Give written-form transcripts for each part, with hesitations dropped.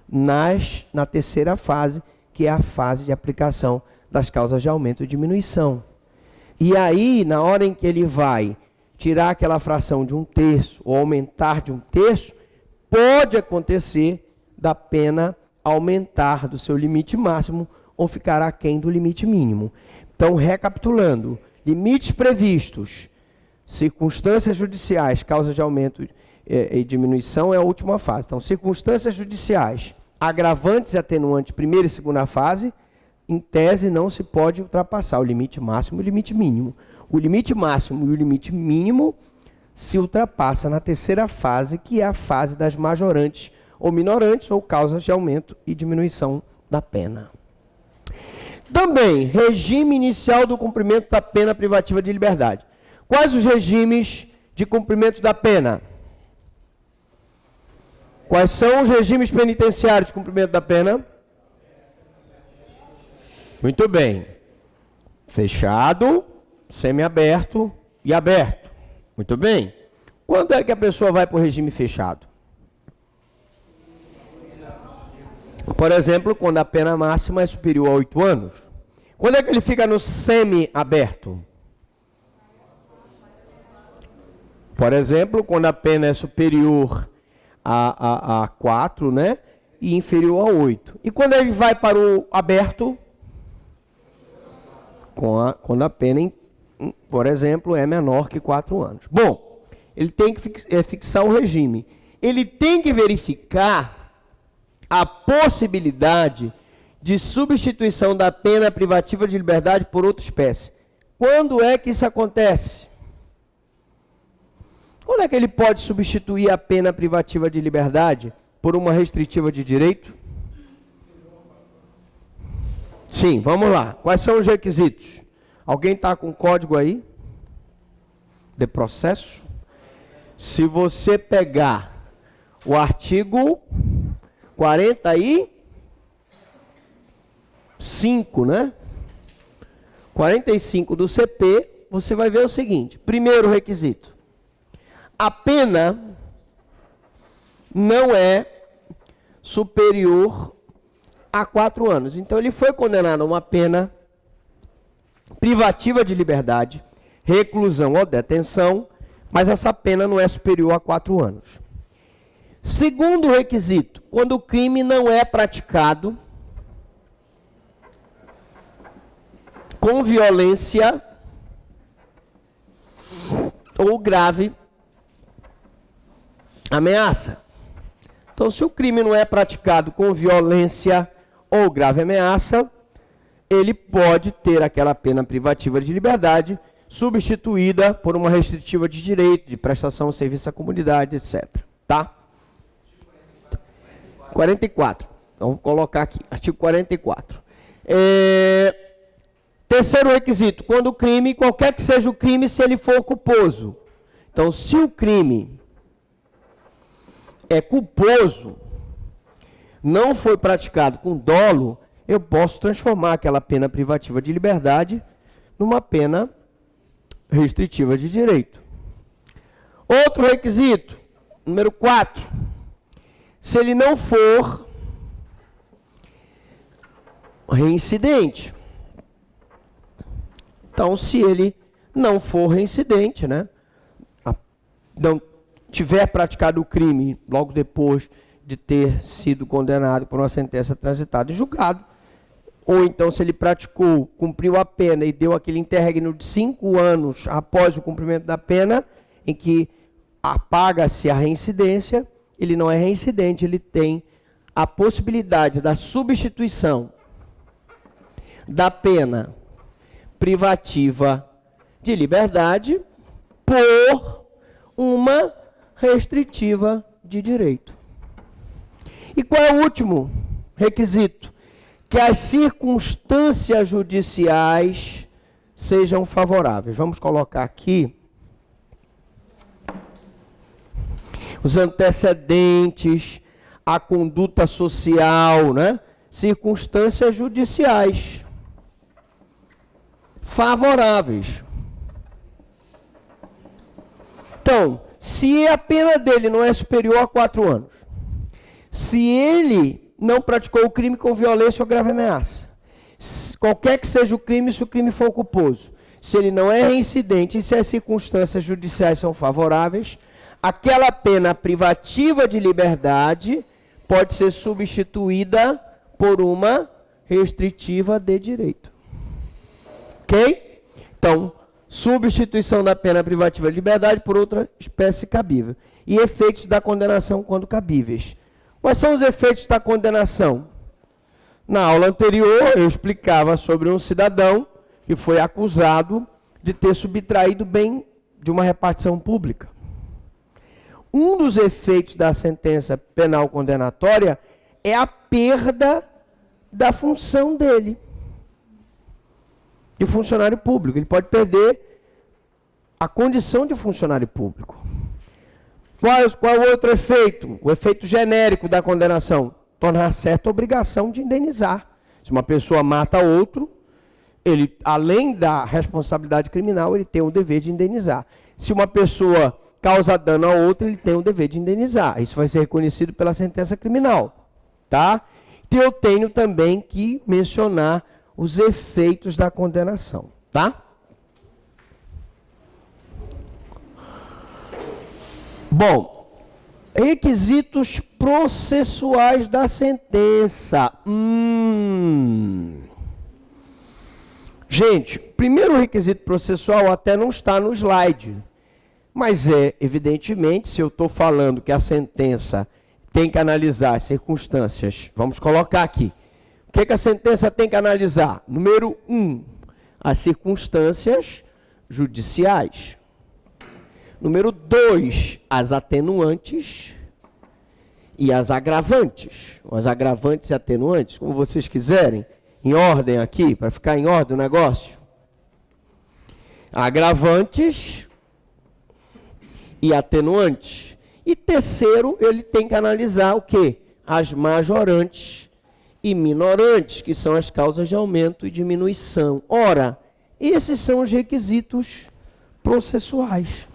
na terceira fase, que é a fase de aplicação das causas de aumento e diminuição. E aí, na hora em que ele vai tirar aquela fração de 1/3 ou aumentar de 1/3, pode acontecer da pena aumentar do seu limite máximo ou ficar aquém do limite mínimo. Então, recapitulando, limites previstos, circunstâncias judiciais, causas de aumento e diminuição é a última fase. Então, circunstâncias judiciais, agravantes e atenuantes, primeira e segunda fase, em tese não se pode ultrapassar o limite máximo e o limite mínimo. O limite máximo e o limite mínimo se ultrapassa na terceira fase, que é a fase das majorantes ou minorantes, ou causas de aumento e diminuição da pena. Também, regime inicial do cumprimento da pena privativa de liberdade. Quais os regimes de cumprimento da pena? Quais são os regimes penitenciários de cumprimento da pena? Muito bem. Fechado, semiaberto e aberto. Muito bem. Quando é que a pessoa vai para o regime fechado? Por exemplo, quando a pena máxima é superior a 8 anos. Quando é que ele fica no semi-aberto? Por exemplo, quando a pena é superior a 4, né? E inferior a 8. E quando ele vai para o aberto? Quando a pena, por exemplo, é menor que 4 anos. Bom, ele tem que fixar o regime. Ele tem que verificar a possibilidade de substituição da pena privativa de liberdade por outra espécie. Quando é que isso acontece? Quando é que ele pode substituir a pena privativa de liberdade por uma restritiva de direito? Sim, vamos lá. Quais são os requisitos? Alguém está com código aí? De processo? Se você pegar o artigo 45, né? 45 do CP, você vai ver o seguinte. Primeiro requisito. A pena não é superior a 4 anos. Então, ele foi condenado a uma pena privativa de liberdade, reclusão ou detenção, mas essa pena não é superior a 4 anos. Segundo requisito, quando o crime não é praticado com violência ou grave ameaça. Então, se o crime não é praticado com violência ou grave ameaça, ele pode ter aquela pena privativa de liberdade substituída por uma restritiva de direito, de prestação de serviço à comunidade, etc. Tá? 44. Vamos colocar aqui, artigo 44. Terceiro requisito, quando o crime, qualquer que seja o crime, se ele for culposo. Então, se o crime é culposo, não foi praticado com dolo, eu posso transformar aquela pena privativa de liberdade numa pena restritiva de direito. Outro requisito, número 4. Se ele não for reincidente. Então, se ele não for reincidente, né? Não tiver praticado o crime logo depois de ter sido condenado por uma sentença transitada e julgado, ou então se ele praticou, cumpriu a pena e deu aquele interregno de 5 anos após o cumprimento da pena, em que apaga-se a reincidência, ele não é reincidente, ele tem a possibilidade da substituição da pena privativa de liberdade por uma restritiva de direito. E qual é o último requisito? Que as circunstâncias judiciais sejam favoráveis. Vamos colocar aqui os antecedentes, a conduta social, né? Circunstâncias judiciais favoráveis. Então, se a pena dele não é superior a 4 anos, se ele não praticou o crime com violência ou grave ameaça. Qualquer que seja o crime, se o crime for culposo, se ele não é reincidente e se as circunstâncias judiciais são favoráveis, aquela pena privativa de liberdade pode ser substituída por uma restritiva de direito. Ok? Então, substituição da pena privativa de liberdade por outra espécie cabível. E efeitos da condenação quando cabíveis. Quais são os efeitos da condenação? Na aula anterior, eu explicava sobre um cidadão que foi acusado de ter subtraído bem de uma repartição pública. Um dos efeitos da sentença penal condenatória é a perda da função dele, de funcionário público. Ele pode perder a condição de funcionário público. Qual é o outro efeito? O efeito genérico da condenação. Tornar certa a obrigação de indenizar. Se uma pessoa mata outro, ele, além da responsabilidade criminal, ele tem o dever de indenizar. Se uma pessoa causa dano a outra, ele tem o dever de indenizar. Isso vai ser reconhecido pela sentença criminal. Tá? Então eu tenho também que mencionar os efeitos da condenação. Tá? Bom, requisitos processuais da sentença. Gente, o primeiro requisito processual até não está no slide. Mas evidentemente, se eu estou falando que a sentença tem que analisar as circunstâncias, vamos colocar aqui. O que a sentença tem que analisar? Número 1, as circunstâncias judiciais. Número 2, as atenuantes e as agravantes. As agravantes e atenuantes, como vocês quiserem, em ordem aqui, para ficar em ordem o negócio. Agravantes e atenuantes. E terceiro, ele tem que analisar o quê? As majorantes e minorantes, que são as causas de aumento e diminuição. Ora, esses são os requisitos processuais.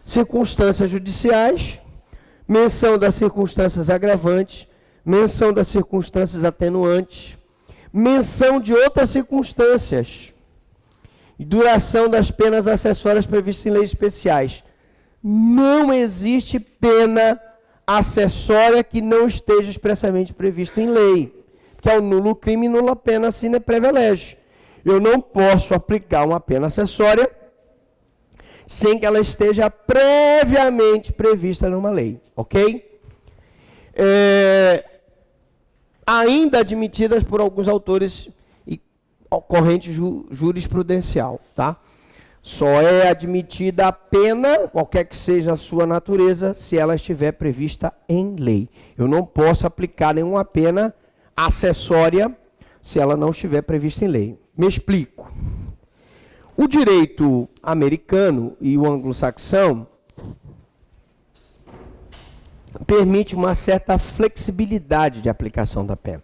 Circunstâncias judiciais, menção das circunstâncias agravantes, menção das circunstâncias atenuantes, menção de outras circunstâncias, e duração das penas acessórias previstas em leis especiais. Não existe pena acessória que não esteja expressamente prevista em lei, que é o nulo crime, nula pena sine praevia lege. Eu não posso aplicar uma pena acessória sem que ela esteja previamente prevista numa lei, ok? Ainda admitidas por alguns autores e corrente jurisprudencial, tá? Só é admitida a pena, qualquer que seja a sua natureza, se ela estiver prevista em lei. Eu não posso aplicar nenhuma pena acessória se ela não estiver prevista em lei. Me explico. O direito americano e o anglo-saxão permite uma certa flexibilidade de aplicação da pena.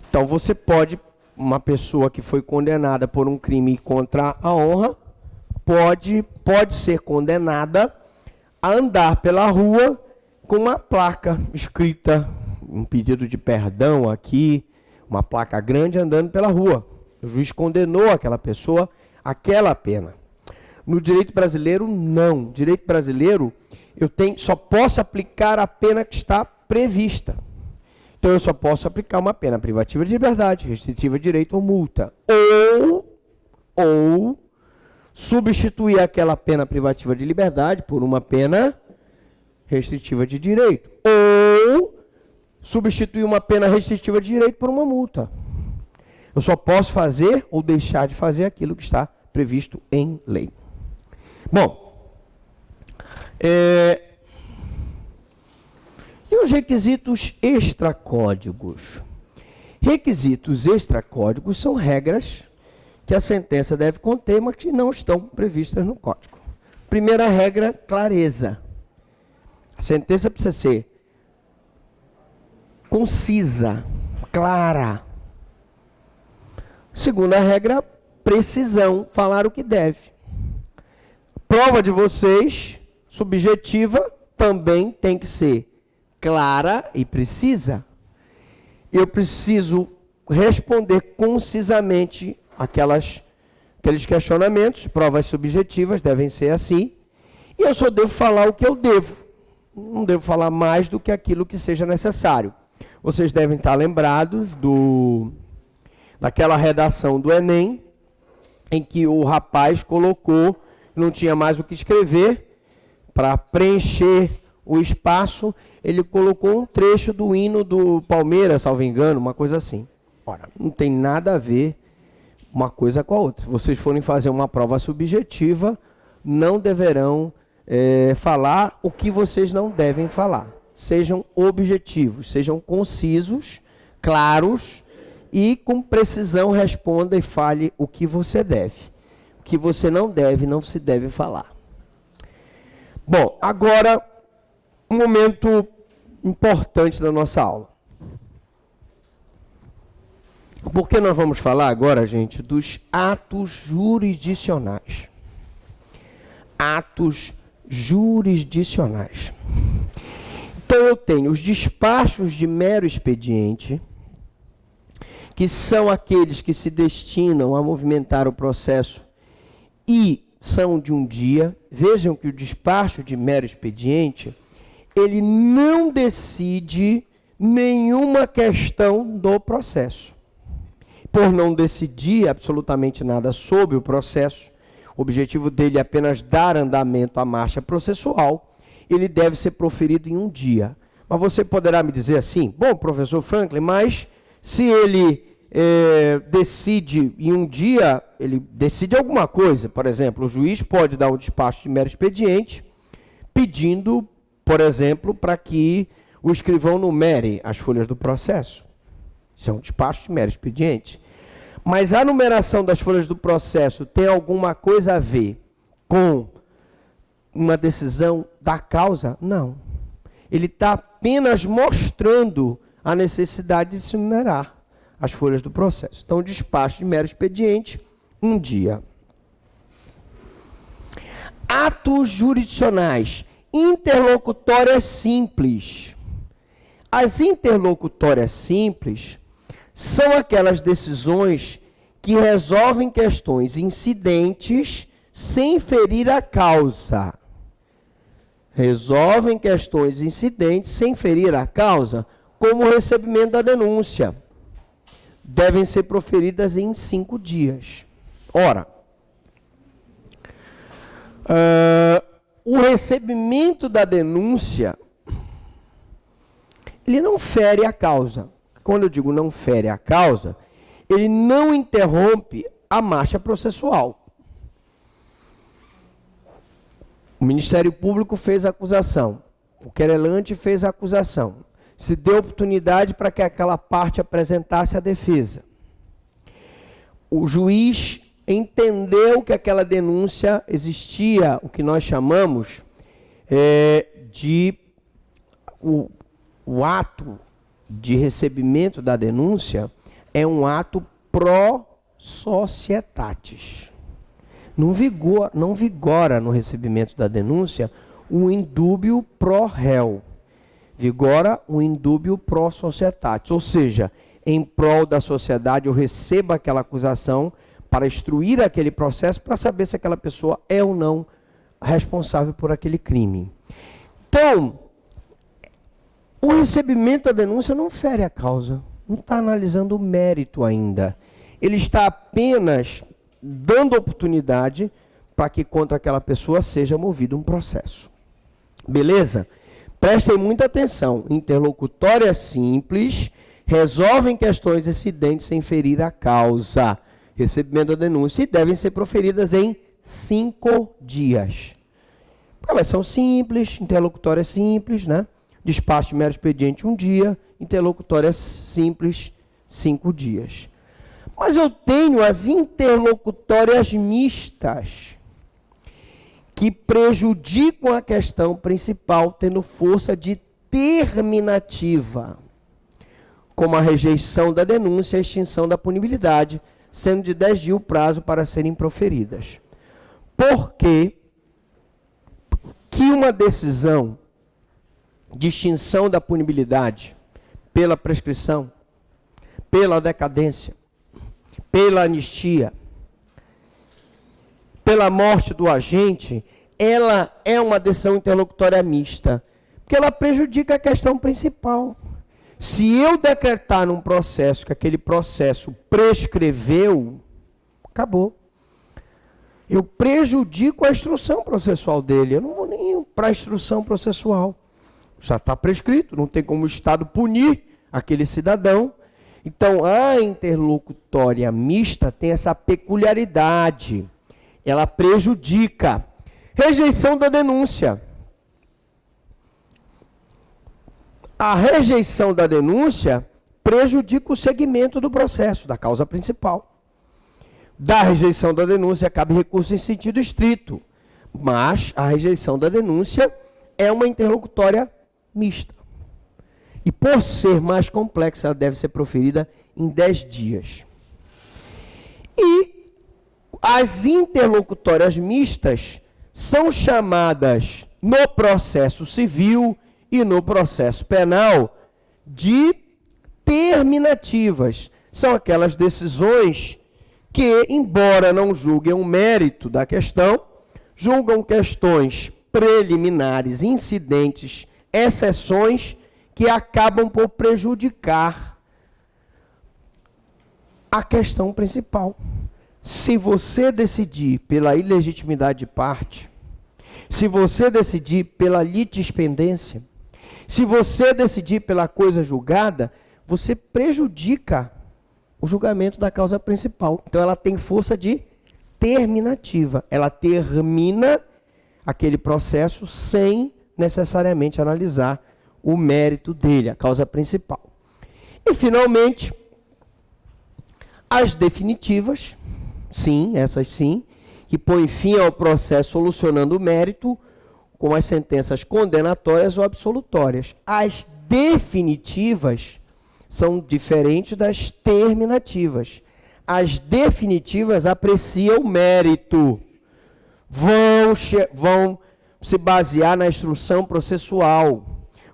Então você pode, uma pessoa que foi condenada por um crime contra a honra, pode ser condenada a andar pela rua com uma placa escrita, um pedido de perdão aqui, uma placa grande andando pela rua. O juiz condenou aquela pessoa àquela pena. No direito brasileiro, não. No direito brasileiro, só posso aplicar a pena que está prevista. Então, eu só posso aplicar uma pena privativa de liberdade, restritiva de direito ou multa. Ou substituir aquela pena privativa de liberdade por uma pena restritiva de direito. Ou substituir uma pena restritiva de direito por uma multa. Eu só posso fazer ou deixar de fazer aquilo que está previsto em lei. Bom, e os requisitos extracódigos? Requisitos extracódigos são regras que a sentença deve conter, mas que não estão previstas no código. Primeira regra, clareza. A sentença precisa ser concisa, clara. Segunda regra, precisão, falar o que deve. Prova de vocês, subjetiva, também tem que ser clara e precisa. Eu preciso responder concisamente aqueles questionamentos. Provas subjetivas devem ser assim. E eu só devo falar o que eu devo. Não devo falar mais do que aquilo que seja necessário. Vocês devem estar lembrados daquela redação do Enem, em que o rapaz colocou, não tinha mais o que escrever, para preencher o espaço, ele colocou um trecho do hino do Palmeiras, salvo engano, uma coisa assim. Ora, não tem nada a ver uma coisa com a outra. Se vocês forem fazer uma prova subjetiva, não deverão falar o que vocês não devem falar. Sejam objetivos, sejam concisos, claros e com precisão responda e fale o que você deve. O que você não deve, não se deve falar. Bom, agora, um momento importante da nossa aula. Porque nós vamos falar agora, gente, dos atos jurisdicionais. Atos jurisdicionais. Então eu tenho os despachos de mero expediente, que são aqueles que se destinam a movimentar o processo e são de um dia. Vejam que o despacho de mero expediente, ele não decide nenhuma questão do processo. Por não decidir absolutamente nada sobre o processo, o objetivo dele é apenas dar andamento à marcha processual, ele deve ser proferido em um dia. Mas você poderá me dizer assim, bom, professor Franklin, mas se ele decide em um dia, ele decide alguma coisa, por exemplo, o juiz pode dar um despacho de mero expediente, pedindo, por exemplo, para que o escrivão numere as folhas do processo. Isso é um despacho de mero expediente. Mas a numeração das folhas do processo tem alguma coisa a ver com uma decisão da causa? Não. Ele está apenas mostrando a necessidade de se numerar as folhas do processo. Então, despacho de mero expediente, um dia. Atos jurisdicionais. Interlocutórias simples. As interlocutórias simples são aquelas decisões que resolvem questões incidentes sem ferir a causa. Resolvem questões incidentes sem ferir a causa, como o recebimento da denúncia. Devem ser proferidas em 5 dias. Ora, o recebimento da denúncia, ele não fere a causa. Quando eu digo não fere a causa, ele não interrompe a marcha processual. O Ministério Público fez a acusação, o querelante fez a acusação, se deu oportunidade para que aquela parte apresentasse a defesa. O juiz entendeu que aquela denúncia existia, o que nós chamamos de o ato de recebimento da denúncia é um ato pro societatis. Não vigora no recebimento da denúncia um indúbio pro réu. Vigora um indúbio pro societatis. Ou seja, em prol da sociedade eu recebo aquela acusação para instruir aquele processo para saber se aquela pessoa é ou não responsável por aquele crime. Então, o recebimento da denúncia não fere a causa, não está analisando o mérito ainda. Ele está apenas dando oportunidade para que contra aquela pessoa seja movido um processo. Beleza? Prestem muita atenção. Interlocutórias simples resolvem questões incidentes sem ferir a causa. Recebimento da denúncia e devem ser proferidas em 5 dias. Elas são simples, interlocutórias simples, né? Despacho de mero expediente 1 dia, interlocutórias simples 5 dias. Mas eu tenho as interlocutórias mistas, que prejudicam a questão principal, tendo força de terminativa, como a rejeição da denúncia e a extinção da punibilidade, sendo de 10 dias o prazo para serem proferidas. Por que uma decisão de extinção da punibilidade pela prescrição, pela decadência, pela anistia, pela morte do agente, ela é uma decisão interlocutória mista, porque ela prejudica a questão principal. Se eu decretar num processo que aquele processo prescreveu, acabou. Eu prejudico a instrução processual dele. Eu não vou nem para a instrução processual. Já está prescrito, não tem como o Estado punir aquele cidadão. Então, a interlocutória mista tem essa peculiaridade. Ela prejudica. Rejeição da denúncia. A rejeição da denúncia prejudica o segmento do processo, da causa principal. Da rejeição da denúncia cabe recurso em sentido estrito, mas a rejeição da denúncia é uma interlocutória mista. E por ser mais complexa, ela deve ser proferida em 10 dias. E as interlocutórias mistas são chamadas no processo civil e no processo penal de terminativas. São aquelas decisões que, embora não julguem o mérito da questão, julgam questões preliminares, incidentes, exceções que acabam por prejudicar a questão principal. Se você decidir pela ilegitimidade de parte, se você decidir pela litispendência, se você decidir pela coisa julgada, você prejudica o julgamento da causa principal. Então, ela tem força de terminativa. Ela termina aquele processo sem necessariamente analisar o mérito dele, a causa principal. E, finalmente, as definitivas, sim, essas sim, que põem fim ao processo solucionando o mérito com as sentenças condenatórias ou absolutórias. As definitivas são diferentes das terminativas. As definitivas apreciam o mérito. Vão se basear na instrução processual.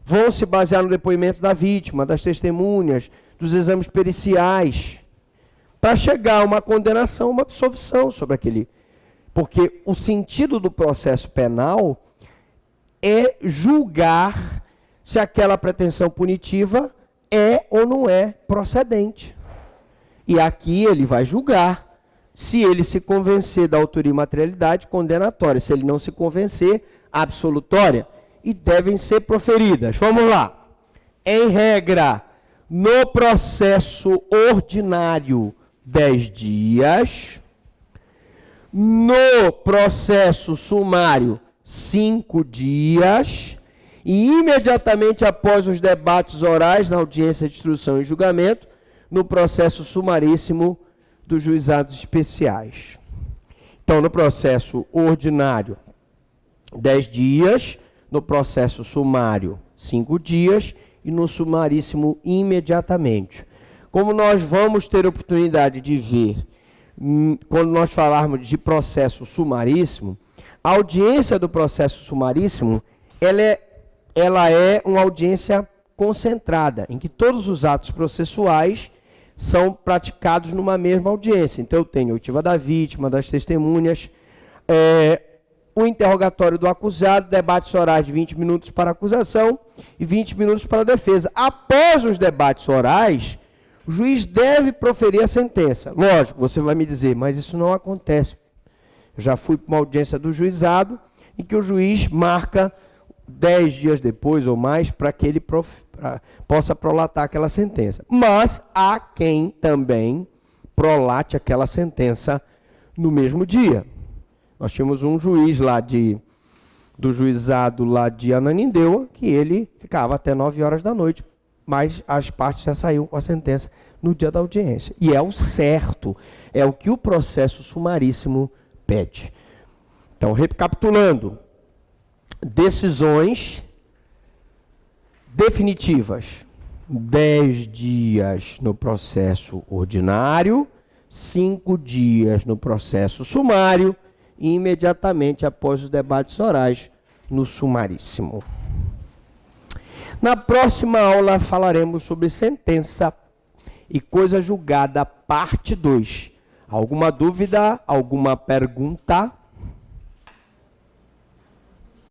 Vão se basear no depoimento da vítima, das testemunhas, dos exames periciais, para chegar a uma condenação, uma absolvição sobre aquele. Porque o sentido do processo penal é julgar se aquela pretensão punitiva é ou não é procedente. E aqui ele vai julgar se ele se convencer da autoria e materialidade, condenatória. Se ele não se convencer, absolutória. E devem ser proferidas. Vamos lá. Em regra, no processo ordinário, 10 dias. No processo sumário, 5 dias. E imediatamente após os debates orais na audiência de instrução e julgamento, no processo sumaríssimo dos juizados especiais. Então, no processo ordinário, 10 dias, no processo sumário, 5 dias, e no sumaríssimo, imediatamente. Como nós vamos ter oportunidade de ver, quando nós falarmos de processo sumaríssimo, a audiência do processo sumaríssimo, ela é uma audiência concentrada, em que todos os atos processuais são praticados numa mesma audiência. Então, eu tenho a oitiva da vítima, das testemunhas, o interrogatório do acusado, debates orais de 20 minutos para a acusação e 20 minutos para a defesa. Após os debates orais, o juiz deve proferir a sentença. Lógico, você vai me dizer, mas isso não acontece. Eu já fui para uma audiência do juizado, em que o juiz marca 10 dias depois ou mais para que ele possa prolatar aquela sentença. Mas há quem também prolate aquela sentença no mesmo dia. Nós tínhamos um juiz lá do juizado lá de Ananindeua, que ele ficava até 9 horas da noite, mas as partes já saíram com a sentença no dia da audiência. E é o certo, é o que o processo sumaríssimo pede. Então, recapitulando, decisões definitivas, 10 dias no processo ordinário, 5 dias no processo sumário, e imediatamente após os debates orais no sumaríssimo. Na próxima aula falaremos sobre sentença e coisa julgada, parte 2. Alguma dúvida, alguma pergunta?